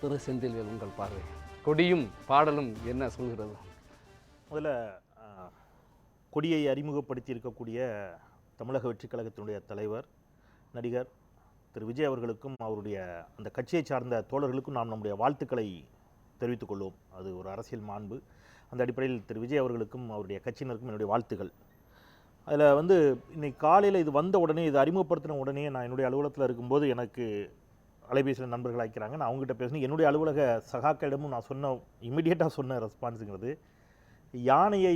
திரு செந்தில்வேல், உங்கள் பார்வை கொடியும் பாடலும் என்ன சொல்கிறது? முதல்ல கொடியை அறிமுகப்படுத்தி இருக்கக்கூடிய தமிழக வெற்றிக் கழகத்தினுடைய தலைவர் நடிகர் திரு விஜய் அவர்களுக்கும் அவருடைய அந்த கட்சியை சார்ந்த தோழர்களுக்கும் நாம் நம்முடைய வாழ்த்துக்களை தெரிவித்துக் கொள்வோம். அது ஒரு அரசியல் மாண்பு. அந்த அடிப்படையில் திரு விஜய் அவர்களுக்கும் அவருடைய கட்சியினருக்கும் என்னுடைய வாழ்த்துக்கள். அதில் இன்னைக்கு காலையில் இது வந்த உடனே, இது அறிமுகப்படுத்தின உடனே நான் என்னுடைய அலுவலகத்தில் இருக்கும்போது எனக்கு அலைபேசியில் நண்பர்கள் அழைக்கிறாங்க. நான் அவங்ககிட்ட பேசினேன். என்னுடைய அலுவலக சகாக்களிடமும் நான் இம்மிடியேட்டாக சொன்ன ரெஸ்பான்ஸுங்கிறது, யானையை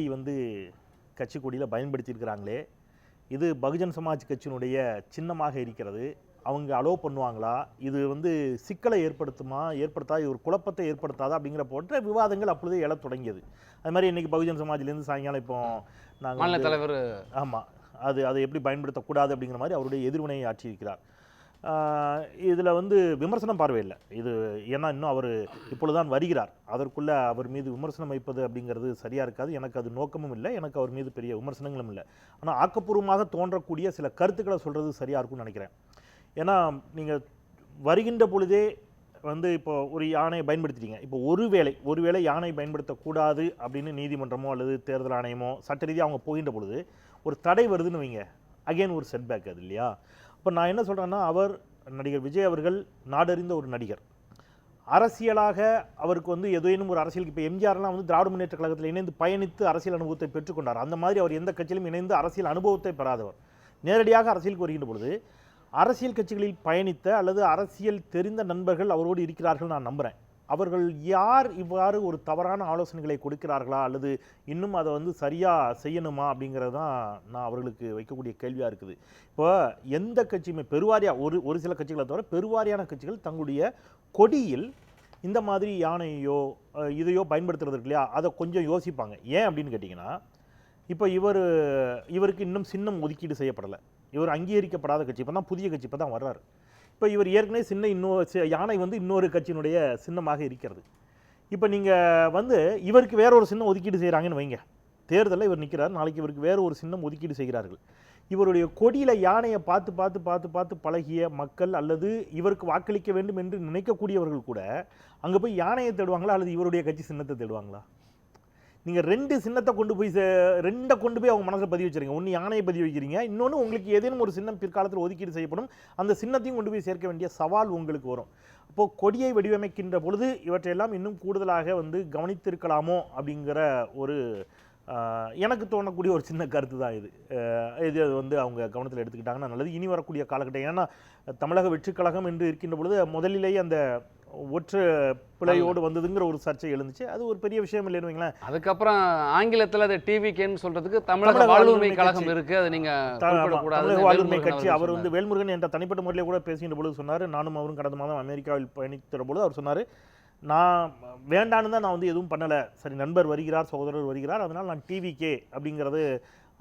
கட்சி கொடியில் பயன்படுத்தியிருக்கிறாங்களே, இது பகுஜன் சமாஜ் கட்சியினுடைய சின்னமாக இருக்கிறது, அவங்க அலோவ் பண்ணுவாங்களா, இது சிக்கலை ஏற்படுத்தாது, ஒரு குழப்பத்தை ஏற்படுத்தாதா அப்படிங்கிற போன்ற விவாதங்கள் அப்பொழுதே எழத் தொடங்கியது. அது மாதிரி இன்றைக்கி பகுஜன் சமாஜ்லேருந்து சாயங்காலம் இப்போ நாங்கள் தலைவர் ஆமாம் அதை எப்படி பயன்படுத்தக்கூடாது அப்படிங்கிற மாதிரி அவருடைய எதிர்வினையை ஆற்றியிருக்கிறார். இதில் விமர்சனம் பார்வையில்லை இது, ஏன்னா இன்னும் அவர் இப்பொழுதுதான் வருகிறார். அதற்குள்ளே அவர் மீது விமர்சனம் வைப்பது அப்படிங்கிறது சரியாக இருக்காது. எனக்கு அது நோக்கமும் இல்லை, எனக்கு அவர் மீது பெரிய விமர்சனங்களும் இல்லை. ஆனால் ஆக்கப்பூர்வமாக தோன்றக்கூடிய சில கருத்துக்களை சொல்கிறது சரியாக இருக்கும்னு நினைக்கிறேன். ஏன்னா நீங்கள் வருகின்ற பொழுதே இப்போ ஒரு யானையை பயன்படுத்திட்டீங்க. இப்போ ஒருவேளை யானை பயன்படுத்தக்கூடாது அப்படின்னு நீதிமன்றமோ அல்லது தேர்தல் ஆணையமோ சட்ட ரீதியாக அவங்க போகின்ற பொழுது ஒரு தடை வருதுன்னு வைங்க, அகெயின் ஒரு செட்பேக் அது இல்லையா? இப்போ நான் என்ன சொல்கிறேன்னா, நடிகர் விஜய் அவர்கள் நாடறிந்த ஒரு நடிகர். அரசியலாக அவருக்கு ஏதேனும் ஒரு அரசியலுக்கு, இப்போ எம்ஜிஆர்லாம் திராவிட முன்னேற்ற கழகத்தில் இணைந்து பயணித்து அரசியல் அனுபவத்தை பெற்றுக்கொண்டார். அந்த மாதிரி அவர் எந்த கட்சியிலும் இணைந்து அரசியல் அனுபவத்தை பெறாதவர். நேரடியாக அரசியலுக்கு வருகின்ற பொழுது அரசியல் கட்சிகளில் பயணித்த அல்லது அரசியல் தெரிந்த நண்பர்கள் அவரோடு இருக்கிறார்கள் நான் நம்புகிறேன். அவர்கள் யார் இவ்வாறு ஒரு தவறான ஆலோசனைகளை கொடுக்கிறார்களா அல்லது இன்னும் அதை சரியாக செய்யணுமா அப்படிங்கிறது தான் நான் அவர்களுக்கு வைக்கக்கூடிய கேள்வியாக இருக்குது. இப்போ எந்த கட்சியுமே பெருவாரியாக ஒரு சில கட்சிகளை தவிர பெருவாரியான கட்சிகள் தங்களுடைய கொடியில் இந்த மாதிரி யானையோ இதையோ பயன்படுத்துறது இல்லையா, அதை கொஞ்சம் யோசிப்பாங்க. ஏன் அப்படின்னு கேட்டிங்கன்னா, இப்போ இவருக்கு இன்னும் சின்னம் ஒதுக்கீடு செய்யப்படலை. இவர் அங்கீகரிக்கப்படாத கட்சி, இப்போ தான் புதிய கட்சி இப்போ தான் வர்றாரு. இப்போ இவர் ஏற்கனவே யானை இன்னொரு கட்சியினுடைய சின்னமாக இருக்கிறது. இப்போ நீங்கள் இவருக்கு வேற ஒரு சின்னம் ஒதுக்கீடு செய்கிறாங்கன்னு வைங்க, தேர்தலில் இவர் நிற்கிறார், நாளைக்கு இவருக்கு வேற ஒரு சின்னம் ஒதுக்கீடு செய்கிறார்கள். இவருடைய கொடியில் யானையை பார்த்து பழகிய மக்கள் அல்லது இவருக்கு வாக்களிக்க வேண்டும் என்று நினைக்கக்கூடியவர்கள் கூட அங்கே போய் யானையை தேடுவாங்களா அல்லது இவருடைய கட்சி சின்னத்தை தேடுவாங்களா? நீங்கள் ரெண்டை கொண்டு போய் அவங்க மனசில் பதிவு வச்சுருங்க. ஒன்று யானையை பதிவு வைக்கிறீங்க, இன்னொன்று உங்களுக்கு ஏதேனும் ஒரு சின்னம் பிற்காலத்தில் ஒதுக்கீடு செய்யப்படும், அந்த சின்னத்தையும் கொண்டு போய் சேர்க்க வேண்டிய சவால் உங்களுக்கு வரும். அப்போது கொடியை வடிவமைக்கின்ற பொழுது இவற்றையெல்லாம் இன்னும் கூடுதலாக கவனித்திருக்கலாமோ அப்படிங்கிற ஒரு எனக்கு தோணக்கூடிய ஒரு சின்ன கருத்து தான் இது. அவங்க கவனத்தில் எடுத்துக்கிட்டாங்கன்னா நல்லது. இனி வரக்கூடிய காலகட்டம், ஏன்னா தமிழக வெற்றிக் கழகம் என்று இருக்கின்ற பொழுது முதலிலேயே அந்த ஒற்று பிழையோடு வந்ததுங்கிற ஒரு சர்ச்சை எழுந்துச்சு. அது ஒரு பெரிய விஷயம் இல்லைன்னு வைங்களேன். அதுக்கப்புறம் ஆங்கிலத்தில் அதை டிவிகேன்னு சொல்றதுக்கு தமிழக வாழ்வுரிமை கழகம் இருக்கு, அது நீங்க தமிழக வாழ்வுரிமை கட்சி. அவர் வேல்முருகன் என்ற தனிப்பட்ட முறையில் கூட பேசுகின்ற பொழுது சொன்னார், நானும் அவரும் கடந்த மாதம் அமெரிக்காவில் பயணித்த பொழுது அவர் சொன்னார், நான் வேண்டான்னு தான் நான் எதுவும் பண்ணலை, சரி நண்பர் வருகிறார், சகோதரர் வருகிறார், அதனால் நான் டிவிகே அப்படிங்கிறது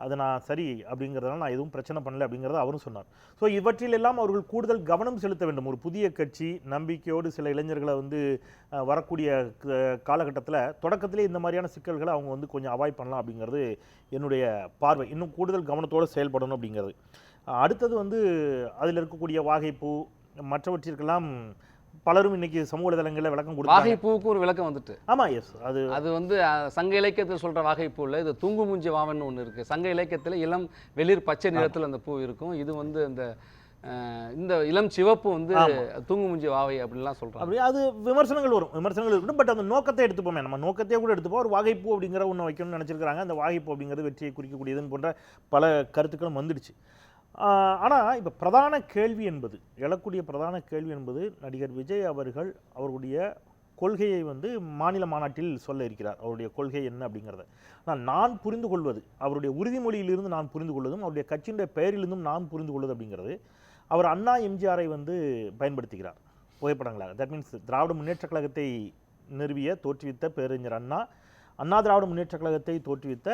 அது நான் சரி அப்படிங்கிறதுனால நான் எதுவும் பிரச்சனை பண்ணலை அப்படிங்கிறத அவரும் சொன்னார். ஸோ இவற்றிலெல்லாம் அவர்கள் கூடுதல் கவனம் செலுத்த வேண்டும். ஒரு புதிய கட்சி நம்பிக்கையோடு சில இளைஞர்களை வரக்கூடிய காலகட்டத்தில் தொடக்கத்திலே இந்த மாதிரியான சிக்கல்களை அவங்க கொஞ்சம் அவாய்ட் பண்ணலாம் அப்படிங்கிறது என்னுடைய பார்வை. இன்னும் கூடுதல் கவனத்தோடு செயல்படணும் அப்படிங்கிறது. அடுத்தது அதில் இருக்கக்கூடிய வாகைப்பூ மற்றவற்றிற்கெல்லாம் பலரும் இன்னைக்கு சமூக வலைதளங்களில் விளக்கம் கொடுத்தாங்க. வாகைப்பூவுக்கு ஒரு விளக்கம் வந்துட்டு. ஆமா, எஸ், அது சங்க இலக்கியத்தில் சொல்ற வாகைப்பூ இல்லை, இது தூங்கு மூஞ்சி வாவன்னு ஒன்று இருக்கு. சங்க இலக்கியத்தில் இளம் வெளிர் பச்சை நிறத்தில் அந்த பூ இருக்கும். இது அந்த இந்த இளம் சிவப்பு தூங்கு மூஞ்சி வாவை அப்படின்லாம் சொல்றாங்க. அப்படி அது விமர்சனங்கள் இருக்கட்டும். பட் அந்த நோக்கத்தை எடுத்துப்போமே, நம்ம நோக்கத்தையே கூட எடுத்துப்போம். ஒரு வாகைப்பூ அப்படிங்கிற ஒன்று வைக்கணும்னு நினைச்சிருக்காங்க. அந்த வாகைப்பூ அப்படிங்கிறது வெற்றியை குறிக்கக்கூடியதுன்னு போன்ற பல கருத்துக்களும் வந்துடுச்சு. ஆனால் இப்போ எழக்கூடிய பிரதான கேள்வி என்பது நடிகர் விஜய் அவர்கள் அவருடைய கொள்கையை மாநில மாநாட்டில் சொல்ல இருக்கிறார். அவருடைய கொள்கை என்ன அப்படிங்கிறத நான் புரிந்து கொள்வது, அவருடைய உறுதிமொழியிலிருந்து நான் புரிந்து கொள்வதும் அவருடைய கட்சியினுடைய பெயரிலிருந்தும் நான் புரிந்து கொள்வது அப்படிங்கிறது, அவர் அண்ணா எம்ஜிஆரை பயன்படுத்துகிறார் புகைப்படங்களாக. தட் மீன்ஸ் திராவிட முன்னேற்ற கழகத்தை தோற்றுவித்த பேரறிஞர் அண்ணா திராவிட முன்னேற்ற கழகத்தை தோற்றுவித்த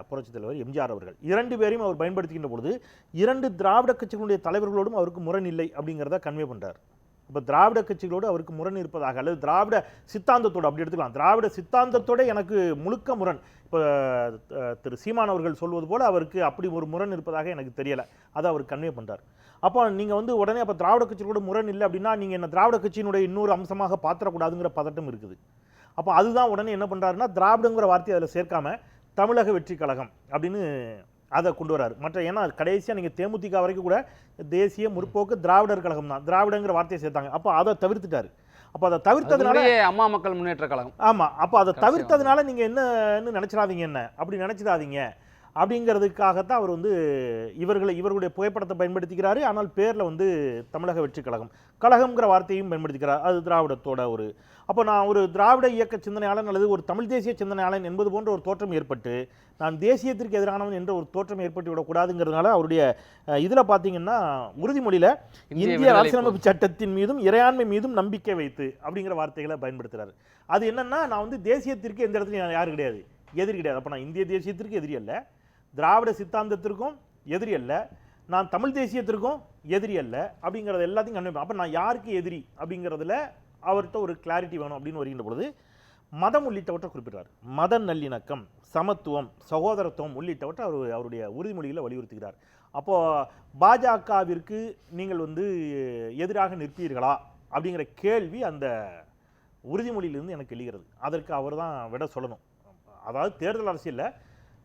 புரட்சித் தலைவர் எம்ஜிஆர் அவர்கள் இரண்டு பேரையும் அவர் பயன்படுத்துகின்ற பொழுது இரண்டு திராவிட கட்சிகளுடைய தலைவர்களோடும் அவருக்கு முரண் இல்லை அப்படிங்கிறத கன்வே பண்ணுறார். இப்போ திராவிட கட்சிகளோடு அவருக்கு முரண் இருப்பதாக அல்லது திராவிட சித்தாந்தத்தோடு அப்படி எடுத்துக்கலாம். திராவிட சித்தாந்தத்தோடு எனக்கு முழுக்க முரண், இப்போ திரு சீமான் அவர்கள் சொல்வது போல் அவருக்கு அப்படி ஒரு முரண் இருப்பதாக எனக்கு தெரியலை, அதை அவர் கன்வே பண்ணுறார். அப்போ நீங்கள் வந்து உடனே அப்போ திராவிட கட்சியோட முரண் இல்லை அப்படின்னா நீங்கள் என்ன திராவிட கட்சியினுடைய இன்னொரு அம்சமாக பாத்திரக்கூடாதுங்கிற பதட்டம் இருக்குது. அப்போ அதுதான் உடனே என்ன பண்ணுறாருன்னா திராவிடங்கிற வார்த்தையை அதில் சேர்க்காம தமிழக வெற்றி கழகம் அப்படின்னு அதை கொண்டு வராரு. மற்ற ஏன்னா கடைசியாக நீங்கள் தேமுதிக வரைக்கும் கூட தேசிய முற்போக்கு திராவிடர் கழகம் தான், திராவிடங்கிற வார்த்தையை சேர்த்தாங்க. அப்போ அதை தவிர்த்துட்டாரு. அப்போ அதை தவிர்த்ததுனால அம்மா மக்கள் முன்னேற்ற கழகம். ஆமாம், அப்போ அதை தவிர்த்ததுனால நீங்கள் என்னன்னு நினச்சிடாதீங்க, என்ன அப்படி நினச்சிடாதீங்க அப்படிங்கிறதுக்காகத்தான் அவர் வந்து இவர்களுடைய புகைப்படத்தை பயன்படுத்திக்கிறாரு. ஆனால் பேரில் வந்து தமிழக வெற்றி கழகம் கழகம்ங்கிற வார்த்தையும் பயன்படுத்திக்கிறார். அது திராவிடத்தோட ஒரு அப்போ நான் ஒரு திராவிட இயக்க சிந்தனையாளன் அல்லது ஒரு தமிழ் தேசிய சிந்தனையாளன் என்பது போன்ற ஒரு தோற்றம் ஏற்பட்டு நான் தேசியத்திற்கு எதிரானவன் என்ற ஒரு தோற்றம் ஏற்பட்டு விடக்கூடாதுங்கிறதுனால அவருடைய இதில் பார்த்தீங்கன்னா உறுதிமொழியில் இந்திய அரசியலமைப்பு சட்டத்தின் மீதும் இறையாண்மை மீதும் நம்பிக்கை வைத்து அப்படிங்கிற வார்த்தைகளை பயன்படுத்துகிறார். அது என்னன்னா நான் வந்து தேசியத்திற்கு எந்த இடத்துலையும் யாரும் கிடையாது, எதிரி கிடையாது. அப்போ நான் இந்திய தேசியத்திற்கு எதிரி அல்ல, திராவிட சித்தாந்தத்திற்கும் எதிரி அல்ல, நான் தமிழ் தேசியத்திற்கும் எதிரி அல்ல அப்படிங்கிறது எல்லாத்தையும் கண்டிப்பாக. அப்போ நான் யாருக்கு எதிரி அப்படிங்கிறதுல அவர்கிட்ட ஒரு கிளாரிட்டி வேணும் அப்படின்னு வருகின்ற பொழுது மதம் உள்ளிட்டவற்றை குறிப்பிட்டார். மத நல்லிணக்கம், சமத்துவம், சகோதரத்துவம் உள்ளிட்டவற்றை அவருடைய உறுதிமொழியில் வலியுறுத்துகிறார். அப்போது பாஜகவிற்கு நீங்கள் வந்து எதிராக நிற்பீர்களா அப்படிங்கிற கேள்வி அந்த உறுதிமொழியிலிருந்து எனக்கு எழுகிறது. அதற்கு அவர் தான் விட சொல்லணும். அதாவது தேர்தல் அரசியலில்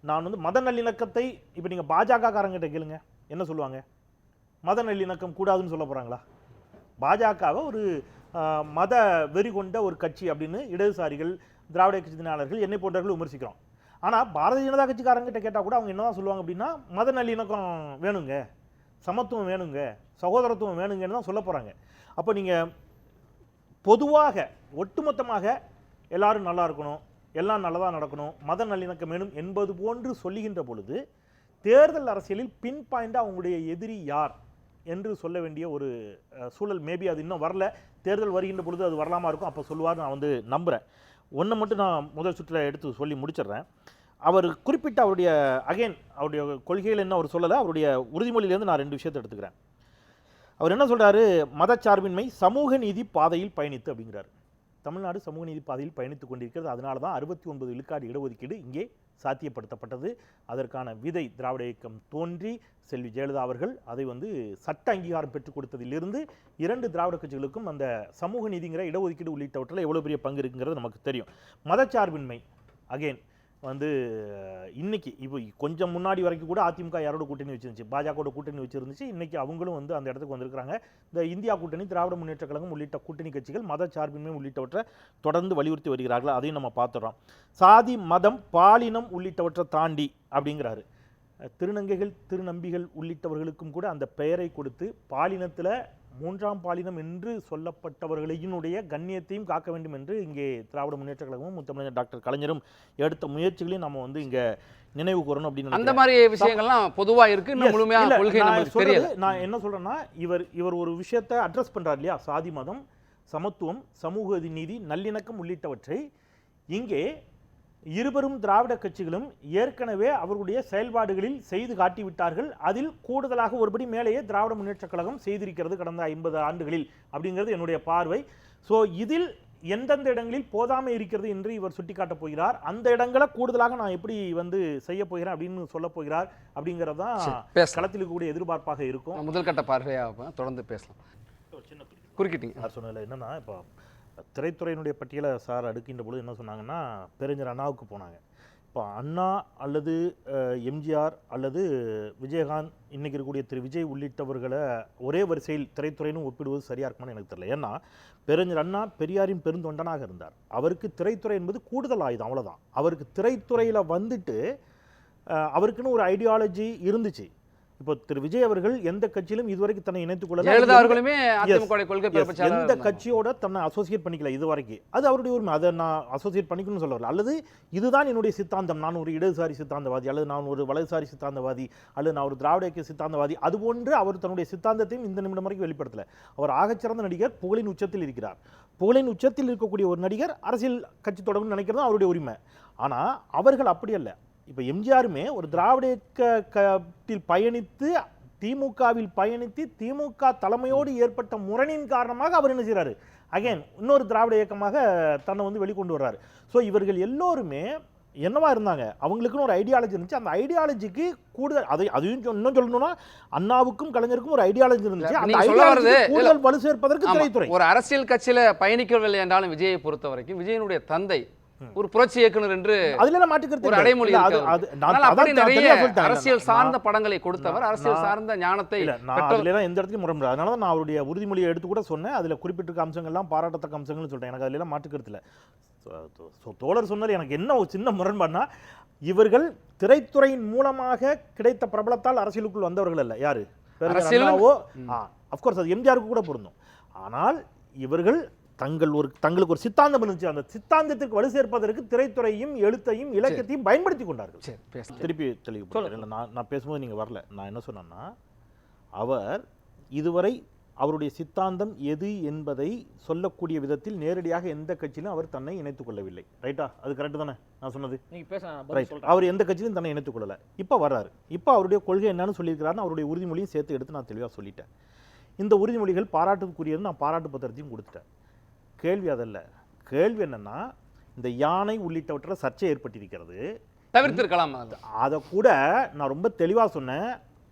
நான் வந்து மத நல்லிணக்கத்தை இப்போ நீங்கள் பாஜக காரங்கிட்ட கேளுங்க என்ன சொல்லுவாங்க, மத நல்லிணக்கம் கூடாதுன்னு சொல்ல போகிறாங்களா? பாஜகவை ஒரு மத வெறி கொண்ட ஒரு கட்சி அப்படின்னு இடதுசாரிகள் திராவிட இயக்க சிந்தனையாளர்கள் என்னை போன்றவர்கள் விமர்சிக்கிறோம். ஆனால் பாரதிய ஜனதா கட்சிக்காரங்கிட்ட கேட்டால் கூட அவங்க என்னதான் சொல்லுவாங்க அப்படின்னா மத நல்லிணக்கம் வேணுங்க, சமத்துவம் வேணுங்க, சகோதரத்துவம் வேணுங்கன்னு தான் சொல்ல போகிறாங்க. அப்போ நீங்கள் பொதுவாக ஒட்டுமொத்தமாக எல்லாரும் நல்லா இருக்கணும், எல்லாம் நல்லதாக நடக்கணும், மத நல்லிணக்கம் வேணும் என்பது போன்று சொல்லுகின்ற பொழுது தேர்தல் அரசியலில் பின் பாயிண்டாக அவங்களுடைய எதிரி யார் என்று சொல்ல வேண்டிய ஒரு சூழல் மேபி அது இன்னும் வரல. தேர்தல் வருகின்ற பொழுது அது வரலாமா இருக்கும், அப்போ சொல்லுவார் நான் வந்து நம்புகிறேன். ஒன்றை மட்டும் நான் முதல் சுற்றில் எடுத்து சொல்லி முடிச்சிடுறேன். அவர் குறிப்பிட்ட அவருடைய அவருடைய கொள்கைகள் என்ன அவர் சொல்லலை, அவருடைய உறுதிமொழியிலேருந்து நான் 2 விஷயத்தை எடுத்துக்கிறேன். அவர் என்ன சொல்கிறாரு, மதச்சார்பின்மை சமூக நீதி பாதையில் பயணித்து அப்படிங்கிறார். தமிழ்நாடு சமூக நீதி பாதையில் பயணித்துக் கொண்டிருக்கிறது. அதனால தான் 69 விழுக்காடு இடஒதுக்கீடு இங்கே சாத்தியப்படுத்தப்பட்டது. அதற்கான விதை திராவிட இயக்கம் தோன்றி செல்வி ஜெயலலிதா அவர்கள் அதை வந்து சட்ட அங்கீகாரம் பெற்றுக் கொடுத்ததிலிருந்து 2 திராவிட கட்சிகளுக்கும் அந்த சமூக நீதிங்கிற இடஒதுக்கீடு உள்ளிட்டவற்றில் எவ்வளோ பெரிய பங்கு இருக்குங்கிறது நமக்கு தெரியும். மதச்சார்பின்மை வந்து இன்னைக்கு இப்போ கொஞ்சம் முன்னாடி வரைக்கும் கூட அதிமுக யாரோட கூட்டணி வச்சிருந்துச்சு, பாஜகவோட கூட்டணி வச்சிருந்துச்சு. இன்னைக்கு அவங்களும் வந்து அந்த இடத்துக்கு வந்திருக்கிறாங்க. இந்த இந்தியா கூட்டணி, திராவிட முன்னேற்ற கழகம் உள்ளிட்ட கூட்டணி கட்சிகள் மத சார்பின்மை உள்ளிட்டவற்றை தொடர்ந்து வலியுறுத்தி வருகிறார்கள். அதையும் நம்ம பார்த்துடுறோம். சாதி, மதம், பாலினம் உள்ளிட்டவற்றை தாண்டி அப்படிங்கிறாரு. திருநங்கைகள், திருநம்பிகள் உள்ளிட்டவர்களுக்கும் கூட அந்த பெயரை கொடுத்து பாலினத்தில் 3ஆம் பாலினம் என்று சொல்லப்பட்டவர்களினுடைய கண்ணியத்தையும் காக்க வேண்டும் என்று இங்கே திராவிட முன்னேற்ற கழகமும் முத்தமிழர் டாக்டர் கலைஞரும் எடுத்த முயற்சிகளையும் நம்ம வந்து இங்கே நினைவு கூறணும் அப்படின்னு அந்த மாதிரி விஷயங்கள்லாம் பொதுவாக இருக்கு. இன்னும் முழுமையாக கொள்கை நமக்கு தெரியல. நான் என்ன சொல்றேன்னா, இவர் ஒரு விஷயத்தை அட்ரஸ் பண்றாரு இல்லையா, சாதி, மதம், சமத்துவம், சமூக நீதி, நல்லிணக்கம் உள்ளிட்டவற்றை இங்கே இருவரும் திராவிட கட்சிகளும் ஏற்கனவே அவர்களுடைய செயல்பாடுகளில் செய்து காட்டிவிட்டார்கள். அதில் கூடுதலாக ஒருபடி மேலேயே திராவிட முன்னேற்ற கழகம் செய்திருக்கிறது கடந்த 50 ஆண்டுகளில் அப்படிங்கிறது என்னுடைய பார்வை. ஸோ இதில் எந்தெந்த இடங்களில் போதாமை இருக்கிறது என்று இவர் சுட்டிக்காட்டப் போகிறார், அந்த இடங்களை கூடுதலாக நான் எப்படி வந்து செய்ய போகிறேன் அப்படின்னு சொல்ல போகிறார் அப்படிங்கிறது தான் களத்தில் இருக்கக்கூடிய எதிர்பார்ப்பாக இருக்கும். முதல் கட்ட பார்வையாக தொடர்ந்து பேசலாம். சின்ன குறுக்கிட்டீங்க சார் சொன்னதில் என்னன்னா, இப்போ திரைத்துறையினுடைய பட்டியலை சார் அடுக்கின்ற பொழுது என்ன சொன்னாங்கன்னா, பெருஞ்சர் அண்ணாவுக்கு போனாங்க. இப்போ அண்ணா அல்லது எம்ஜிஆர் அல்லது விஜயகாந்த், இன்றைக்கி இருக்கக்கூடிய திரு விஜய் உள்ளிட்டவர்களை ஒரே வரிசையில் திரைத்துறையிலும் ஒப்பிடுவது சரியாக இருக்குமான்னு எனக்கு தெரியல. ஏன்னா பெருஞ்சர் அண்ணா பெரியாரின் பெருந்தொண்டனாக இருந்தார். அவருக்கு திரைத்துறை என்பது கூடுதல் ஆயுதம், அவ்வளோதான். அவருக்கு திரைத்துறையில் வந்துட்டு அவருக்குன்னு ஒரு ஐடியாலஜி இருந்துச்சு. இப்போ திரு விஜய் அவர்கள் எந்த கட்சியிலும் இதுவரைக்கும் தன்னை இணைத்துக் கொள்ளல, எந்த கட்சியோட தன்னை அசோசியேட் பண்ணிக்கல இதுவரைக்கும். அது அவருடைய உரிமை, அதை நான் அசோசியேட் பண்ணிக்கணும்னு சொல்ல வரல. அல்லது இதுதான் என்னுடைய சித்தாந்தம், நான் ஒரு இடதுசாரி சித்தாந்தவாதி, அல்லது நான் ஒரு வலதுசாரி சித்தாந்தவாதி, அல்லது நான் ஒரு திராவிட இயக்க சித்தாந்தவாதி, அதுபோன்று அவர் தன்னுடைய சித்தாந்தத்தையும் இந்த நிமிடம் வரைக்கும் வெளிப்படுத்தல. அவர் ஆகச்சிறந்த நடிகர், புகழின் உச்சத்தில் இருக்கிறார். புகழின் உச்சத்தில் இருக்கக்கூடிய ஒரு நடிகர் அரசியல் கட்சி தொடங்கணும்னு நினைக்கிறது அவருடைய உரிமை. ஆனால் அவர்கள் அப்படி அல்ல. இப்போ எம்ஜிஆருமே ஒரு திராவிட இயக்கத்தில் பயணித்து திமுகவில் பயணித்து திமுக தலைமையோடு ஏற்பட்ட முரணின் காரணமாக அவர் என்ன செய்கிறாரு, அகைன் இன்னொரு திராவிட இயக்கமாக தன்னை வந்து வெளிக்கொண்டு வர்றாரு. ஸோ இவர்கள் எல்லோருமே என்னவா இருந்தாங்க, அவங்களுக்குன்னு ஒரு ஐடியாலஜி இருந்துச்சு. அந்த ஐடியாலஜிக்கு கூடுதல் அதையும் இன்னும் சொல்லணும்னா அண்ணாவுக்கும் கலைஞருக்கும் ஒரு ஐடியாலஜி இருந்துச்சு. அந்த நீங்க சொல்ல வர்றது ஐடியாலஜிக்கு கூடுதல் வலு சேர்ப்பதற்கு ஆமா, திரைத்துறை. ஒரு அரசியல் கட்சியில பயணிக்கவில்லை என்றாலும் விஜயை பொறுத்த வரைக்கும் விஜயனுடைய தந்தை ஒரு புரட்சி இயக்குனர் என்று அதுல மாற்றுக்கிறது ஒரு அடைமொழி இல்ல. இருக்கு அது அவருக்கு. நான் அதனால அப்படி அதான் நிறைய தெளிவா சொல்லிட்டேன். அரசியல் நான் சார்ந்த படங்களை கொடுத்தவர், அரசியல் சார்ந்த ஞானத்தை இல்ல, நான் அதுல எந்த இடத்துலயும் முரண்படாது. அதனால தான் நான் அவருடைய உறுதிமொழியை எடுத்து கூட சொன்னேன். அதுல குறிப்பிட்டிருக்க அம்சங்கள்லாம் பாராட்டத்தக்க அம்சங்கள்னு சொல்றேன். எனக்கு அதுல எல்லாம் மாற்றுக்கிறது இல்ல. தோழர் சொன்னது எனக்கு என்ன ஒரு சின்ன முரண்பாடுனா, இவர்கள் திரைத்துறையின் மூலமாக கிடைத்த பிரபலத்தால் அரசியலுக்குள் வந்தவர்கள் அல்ல. யாரு? அஃப்கோர்ஸ் அது எம்ஜிஆருக்கு கூட பொருந்தும். ஆனால் இவர்கள் தங்களுக்கு ஒரு சித்தாந்தம் இருந்துச்சு. அந்த சித்தாந்தத்திற்கு வலு சேர்ப்பதற்கு திரைத்துறையும் எழுத்தையும் இலக்கியத்தையும் பயன்படுத்தி கொண்டார்கள். திருப்பி தெளிவுபடுத்துறேன். நான் பேசும்போது நீங்க வரல. நான் என்ன சொன்னேன்னா, அவர் இதுவரை அவருடைய சித்தாந்தம் எது என்பதை சொல்லக்கூடிய விதத்தில் நேரடியாக எந்த கட்சியிலும் அவர் தன்னை இணைத்துக் கொள்ளவில்லை. ரைட்டா? அது கரெக்ட் தானே நான் சொன்னது? அவர் எந்த கட்சியிலும் தன்னை இணைத்துக் கொள்ளல. இப்ப வர்றாரு. இப்ப அவருடைய கொள்கை என்னன்னு சொல்லியிருக்கிறாருன்னு அவருடைய உறுதிமொழியும் சேர்த்து எடுத்து நான் தெளிவா சொல்லிட்டேன். இந்த உறுதிமொழிகள் பாராட்டுக்குரியது. நான் பாராட்டு பத்திரத்தையும் கொடுத்துட்டேன். கேள்வி அதல்ல. கேள்வி என்னன்னா, இந்த யானை உள்ளிட்டவற்றில் சர்ச்சை ஏற்பட்டிருக்கிறது, தவிர்த்திருக்கலாம். அதை கூட நான் ரொம்ப தெளிவாக சொன்னேன்.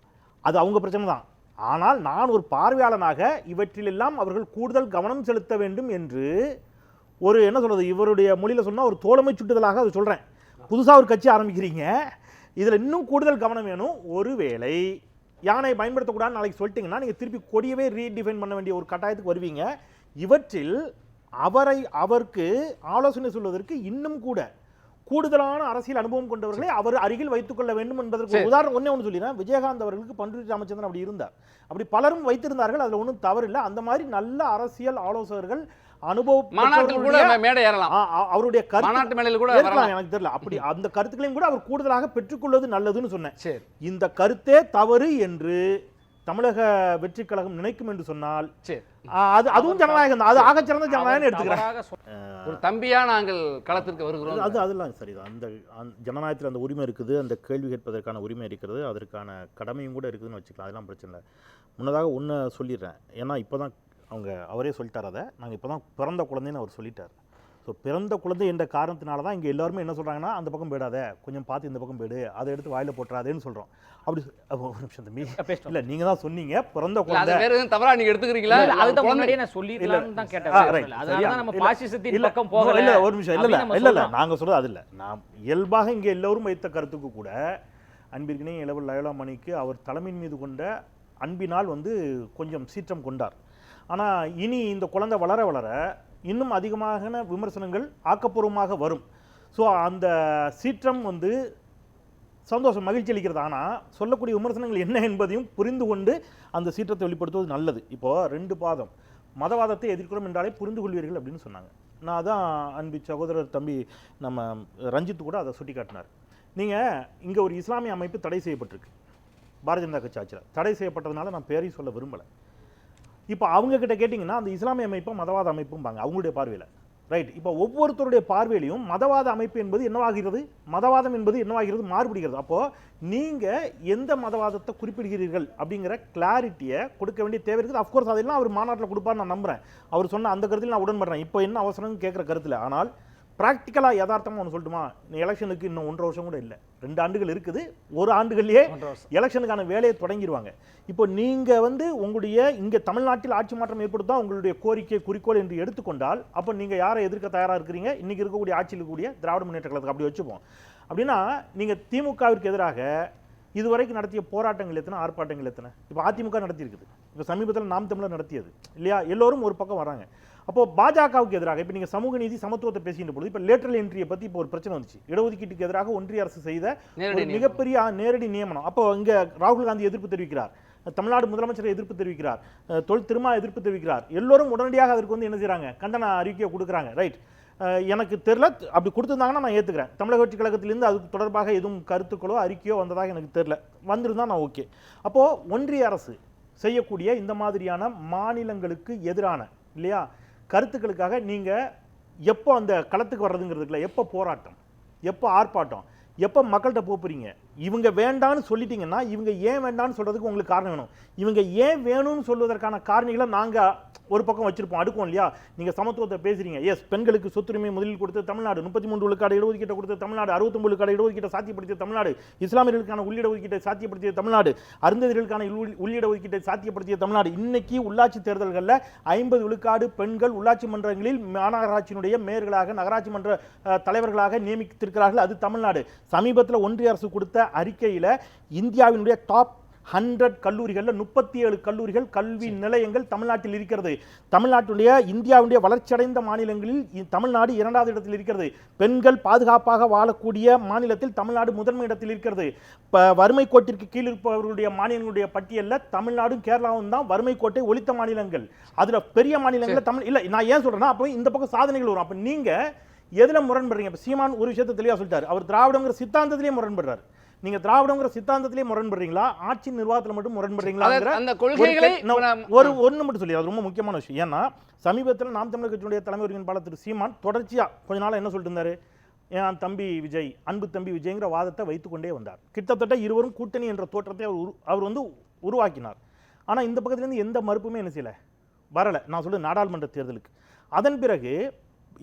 அது அவங்க பிரச்சனை தான். ஆனால் நான் ஒரு பார்வையாளனாக இவற்றிலெல்லாம் அவர்கள் கூடுதல் கவனம் செலுத்த வேண்டும் என்று ஒரு என்ன சொல்றது, இவருடைய மொழியில் சொன்னால் ஒரு தோழமை சுட்டுதலாக அதை சொல்கிறேன். புதுசாக ஒரு கட்சி ஆரம்பிக்கிறீங்க, இதில் இன்னும் கூடுதல் கவனம் வேணும். ஒருவேளை யானை பயன்படுத்தக்கூடாதுன்னு நாளைக்கு சொல்லிட்டீங்கன்னா நீங்கள் திருப்பி கொடியவே ரீடிஃபைன் பண்ண வேண்டிய ஒரு கட்டாயத்துக்கு வருவீங்க. இவற்றில் அவருக்கு ஆலோசனை சொல்வதற்கு இன்னும் கூட கூடுதலான அரசியல் அனுபவம் கொண்டவர்களை அவர் அருகில் வைத்துக் கொள்ள வேண்டும் என்பதற்கு உதாரணம் ஒன்று சொல்லிடுறேன். விஜயகாந்த் அவர்களுக்கு பண்டூரி ராமச்சந்திரன் அப்படி இருந்தார். அப்படி பலரும் வைத்திருந்தார்கள். அதில் ஒன்றும் தவறில்லை. அந்த மாதிரி நல்ல அரசியல் ஆலோசகர்கள் அவருடைய எனக்கு தெரியல. அப்படி அந்த கருத்துக்களையும் கூட அவர் கூடுதலாக பெற்றுக்கொள்வது நல்லதுன்னு சொன்னேன். இந்த கருத்தே தவறு என்று தமிழக வெற்றி கழகம் நினைக்கும் என்று சொன்னால் அதுவும் ஜனநாயகம் தான். அது ஆகச்சிறந்த ஜனநாயகம் எடுத்துக்கிறேன். ஒரு தம்பியா நாங்கள் களத்திற்கு வருகிறோம். அதெல்லாம் சரிதான். அந்த ஜனநாயகத்தில் அந்த உரிமை இருக்குது, அந்த கேள்வி கேட்பதற்கான உரிமை இருக்கிறது, அதற்கான கடமையும் கூட இருக்குதுன்னு வச்சுக்கலாம். அதெல்லாம் பிரச்சனை இல்லை. முன்னதாக ஒன்று சொல்லிடுறேன். ஏன்னா இப்போதான் அவரே சொல்லிட்டார். அதை நாங்கள் இப்போ தான் பிறந்த குழந்தைன்னு அவர் சொல்லிட்டார். ஸோ பிறந்த குழந்தை என்ற காரணத்தினால தான் இங்கே எல்லாருமே என்ன சொல்கிறாங்கன்னா, அந்த பக்கம் போயிடாத, கொஞ்சம் பார்த்து இந்த பக்கம் போயிடு, அதை எடுத்து வாயில் போட்டுறாதேன்னு சொல்கிறோம். அப்படி ஒரு நிமிஷம் தம்பி, இல்லை நீங்கள் தான் சொன்னீங்க பிறந்த குழந்தை வேறு எதுவும் தவறாக நீங்கள் எடுத்துக்கிறீங்களா? அதுதான் முன்னாடியே நான் சொல்லிடலாம்னு தான் கேட்டேன். அதனால நம்ம பாசிசத்தின் பக்கம் போகல. இல்லை ஒரு நிமிஷம், இல்லை நாங்கள் சொல்கிறது அது இல்லை. நான் இயல்பாக இங்கே எல்லோரும் வைத்த கருத்துக்கு கூட அன்பிற்கினே இளவல் லயோலா மணிக்கு அவர் தலைமையின் மீது கொண்ட அன்பினால் கொஞ்சம் சீற்றம் கொண்டார். ஆனால் இனி இந்த குழந்தை வளர வளர இன்னும் அதிகமான விமர்சனங்கள் ஆக்கப்பூர்வமாக வரும். ஸோ அந்த சீற்றம் சந்தோஷம், மகிழ்ச்சி அளிக்கிறது. ஆனால் சொல்லக்கூடிய விமர்சனங்கள் என்ன என்பதையும் புரிந்து கொண்டு அந்த சீற்றத்தை வெளிப்படுத்துவது நல்லது. இப்போது 2 பாதம் மதவாதத்தை எதிர்க்கிறோம் என்றாலே புரிந்து கொள்வீர்கள் அப்படின்னு சொன்னாங்க. நான் அதான் அன்பு சகோதரர் தம்பி நம்ம ரஞ்சித் கூட அதை சுட்டி காட்டினார். நீங்கள் இங்கே ஒரு இஸ்லாமிய அமைப்பு தடை செய்யப்பட்டிருக்கு, பாரதிய ஜனதா கட்சி ஆட்சியில் தடை செய்யப்பட்டதுனால நான் பேரையும் சொல்ல விரும்பலை. இப்போ அவங்க கிட்ட கேட்டிங்கன்னா அந்த இஸ்லாமிய அமைப்பும் மதவாத அமைப்பும்பாங்க அவங்களுடைய பார்வையில். ரைட்? இப்போ ஒவ்வொருத்தருடைய பார்வையிலையும் மதவாத அமைப்பு என்பது என்னவாகிறது, மதவாதம் என்பது என்னவாகிறது, மாறுபடுகிறது. அப்போது நீங்கள் எந்த மதவாதத்தை குறிப்பிடுகிறீர்கள் அப்படிங்கிற கிளாரிட்டியை கொடுக்க வேண்டிய தேவை இருக்குது. அஃப்கோர்ஸ் அதெல்லாம் அவர் மாநாட்டில் கொடுப்பார்னு நான் நம்புகிறேன். அவர் சொன்ன அந்த கருத்தில் நான் உடன்படுறேன். இப்போ என்ன அவசரம்னு கேட்குற கருத்தில். ஆனால் ப்ராக்டிக்கலாக யதார்த்தமாக ஒன்று சொல்லட்டுமா, எலெக்ஷனுக்கு இன்னும் 1.5 வருஷம் கூட இல்லை, 2 ஆண்டுகள் இருக்குது. 1 ஆண்டுகள்லேயே எலெக்ஷனுக்கான வேலையை தொடங்கிடுவாங்க. இப்போ நீங்கள் உங்களுடைய இங்கே தமிழ்நாட்டில் ஆட்சி மாற்றம் ஏற்படுத்தா உங்களுடைய கோரிக்கை குறிக்கோள் என்று எடுத்துக்கொண்டால், அப்போ நீங்கள் யாரை எதிர்க்க தயாராக இருக்கிறீங்க? இன்றைக்கி இருக்கக்கூடிய ஆட்சியில் இருக்கக்கூடிய திராவிட முன்னேற்ற கழகத்துக்கு அப்படி வச்சுப்போம். அப்படின்னா நீங்கள் திமுகவிற்கு எதிராக இதுவரைக்கும் நடத்திய போராட்டங்கள் எத்தனை, ஆர்ப்பாட்டங்கள் எத்தனை? இப்போ அதிமுக நடத்தியிருக்குது, இப்போ சமீபத்தில் நாம் தமிழர் நடத்தியது இல்லையா? எல்லோரும் ஒரு பக்கம் வராங்க. அப்போது பாஜகவுக்கு எதிராக இப்போ நீங்கள் சமூக நீதி சமத்துவத்தை பேசுகின்ற பொழுது இப்போ லேட்டரல் என்ட்ரியை பற்றி இப்போ ஒரு பிரச்சனை வந்துச்சு. இடஒதுக்கீட்டுக்கு எதிராக ஒன்றிய அரசு செய்த ஒரு மிகப்பெரிய நேரடி நியமனம். அப்போ இங்கே ராகுல் காந்தி எதிர்ப்பு தெரிவிக்கிறார், தமிழ்நாடு முதலமைச்சர் எதிர்ப்பு தெரிவிக்கிறார், தொல் திருமா எதிர்ப்பு தெரிவிக்கிறார். எல்லோரும் உடனடியாக அதற்கு என்ன செய்கிறாங்க, கண்டன அறிக்கையை கொடுக்குறாங்க. ரைட்? எனக்கு தெரியல, அப்படி கொடுத்துருந்தாங்கன்னா நான் ஏற்றுக்கிறேன். தமிழக வெற்றி கழகத்திலேருந்து அது தொடர்பாக எதுவும் கருத்துக்களோ அறிக்கையோ வந்ததாக எனக்கு தெரியல. வந்திருந்தால் நான் ஓகே. அப்போது ஒன்றிய அரசு செய்யக்கூடிய இந்த மாதிரியான மாநிலங்களுக்கு எதிரான இல்லையா கருத்துக்களுக்காக நீங்கள் எப்போ அந்த களத்துக்கு வர்றதுங்கிறதுக்குல, எப்போ போராட்டம், எப்போ ஆர்ப்பாட்டம், எப்போ மக்கள்கிட்ட போகிறீங்க, இவங்க வேண்டான்னு சொல்லிட்டீங்கன்னா இவங்க ஏன் வேண்டான்னு சொல்றதுக்கு உங்களுக்கு காரணம் வேணும். இவங்க ஏன் வேணும்னு சொல்வதற்கான காரணிகளை நாங்க ஒரு பக்கம் வச்சிருப்போம், அடுக்கும் இல்லையா. நீங்க சமத்துவத்தை பேசுறீங்க, எஸ், பெண்களுக்கு சொத்துரிமை முதலில் கொடுத்து தமிழ்நாடு, 33 விழுக்காடு இடஒதுக்கீட்டை கொடுத்து தமிழ்நாடு, 69 விழுக்காடு இடஒதுக்கீட்டை சாத்தியப்படுத்திய தமிழ்நாடு, இஸ்லாமியர்களுக்கான உள்ளிட ஒதுக்கீட்டை சாத்தியப்படுத்திய தமிழ்நாடு, அருந்ததிகளுக்கான உள்ளிட ஒதுக்கீட்டை சாத்தியப்படுத்திய தமிழ்நாடு. இன்னைக்கு உள்ளாட்சி தேர்தல்களில் 50 விழுக்காடு பெண்கள் உள்ளாட்சி மன்றங்களில் மாநகராட்சியினுடைய மேயர்களாக, நகராட்சி மன்ற தலைவர்களாக நியமித்திருக்கிறார்கள். அது தமிழ்நாடு. சமீபத்தில் ஒன்றிய அரசு கொடுத்த அறிக்கையில் இந்தியாவினுடைய டாப் 100 கல்லூரிகளில் 37 கல்லூரிகள், கல்வி நிலையங்கள் தமிழ்நாட்டில் இருக்கிறது. தமிழ்நாட்டுடைய இந்தியாவுடைய வளர்ச்சியடைந்த மாநிலங்களில் தமிழ்நாடு 2வது இடத்தில் இருக்கிறது. பெண்கள் பாதுகாப்பாக வாழக்கூடிய மாநிலத்தில் தமிழ்நாடு முதன்மை இடத்தில் இருக்கிறது. வறுமை கோட்டிற்கு கீழ் இருப்பவர்களுடைய மாநிலங்களுடைய பட்டியலில் தமிழ்நாடும் கேரளாவும் தான் வறுமை கோட்டை ஒழித்த மாநிலங்கள். அதுல பெரிய மாநிலங்களில் தமிழ் இல்லை. நான் ஏன் சொல்றேன்னா, அப்போ இந்த பக்கம் சாதனைகள் வரும். அப்ப நீங்க எதுல முரண்படுறீங்க? இப்ப சீமான் ஒரு விஷயத்தை தெளிவா சொல்லிட்டாரு, அவர் திராவிடங்கிற சித்தாந்தத்திலேயே முரண்படுறாரு. நீங்க திராவிடங்கிற சித்தாந்தத்திலே முரண்படுறீங்களா, ஆட்சி நிர்வாகத்தில் மட்டும் முரண்படுறீங்களா? அந்த கொள்கைகளை ஒன்று மட்டும் சொல்லி, அது ரொம்ப முக்கியமான விஷயம். ஏன்னா சமீபத்தில் நாம் தமிழர் கட்சியினுடைய தலைமை ஒருங்கிணைப்பாளர் திரு சீமான் தொடர்ச்சியா கொஞ்ச நாள் என்ன சொல்லிட்டு இருந்தாரு, என் தம்பி விஜய், அன்பு தம்பி விஜய்ங்கிற வாதத்தை வைத்துக்கொண்டே வந்தார். கிட்டத்தட்ட இருவரும் கூட்டணி என்ற தோற்றத்தை அவர் வந்து உருவாக்கினார். ஆனா இந்த பக்கத்துலேருந்து எந்த மறுப்புமே என்ன செய்யல, வரல. நான் சொல்றது நாடாளுமன்ற தேர்தலுக்கு. அதன் பிறகு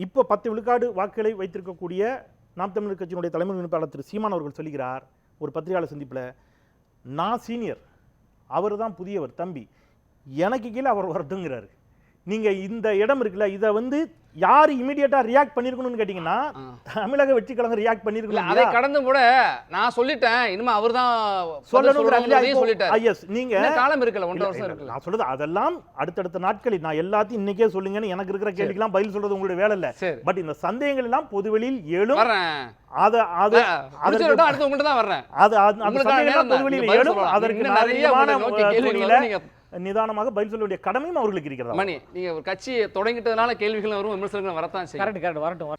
இப்போ 10 விழுக்காடு வாக்குகளை வைத்திருக்கக்கூடிய நாம் தமிழர் கட்சியினுடைய தலைமை ஒருங்கிணைப்பாளர் திரு சீமான் அவர்கள் சொல்லுகிறார் ஒரு பத்திரிகையாளர் சந்திப்பில், நான் சீனியர், அவர் தான் புதியவர், தம்பி, எனக்கு கீழே அவர் வரட்டுங்கிறாரு. நீங்க இந்த இடம் இருக்குல்ல, இதை வந்து யார் இமிடியேட்டா ரியாக்ட் பண்ணிருக்கணும்னு கேட்டீங்கன்னா, தமிழக வெற்றி கழகம் ரியாக்ட் பண்ணிருக்கணும். அதை கடந்து கூட நான் சொல்லிட்டேன், இனிமே அவர்தான் சொல்லணும்ங்கறாங்க. எஸ், நீங்க காலம் இருக்கல, 1.5 வருஷம் இருக்குல்ல. நான் சொல்றது அதெல்லாம் அடுத்தடுத்த நாட்களில் நான் எல்லாத்தையும் இன்னைக்கே சொல்லுங்கன்னு எனக்கு இருக்கிற கேள்விக்கெல்லாம் பதில் சொல்றது உங்களுடைய வேலை இல்ல. பட் இந்த சந்தேகங்கள் எல்லாம் பொதுவெளியில் எழும். நிதானமாக பதில் சொல்ல வேண்டிய கடமையும் அவர்களுக்கு இருக்கிறது. மணி, நீங்க ஒரு கட்சியை தொடங்கிட்டதுனால கேள்விகள் வரும், விமர்சனங்கள் வரத்தான் செய்யும். கரெக்ட் வரட்டும்.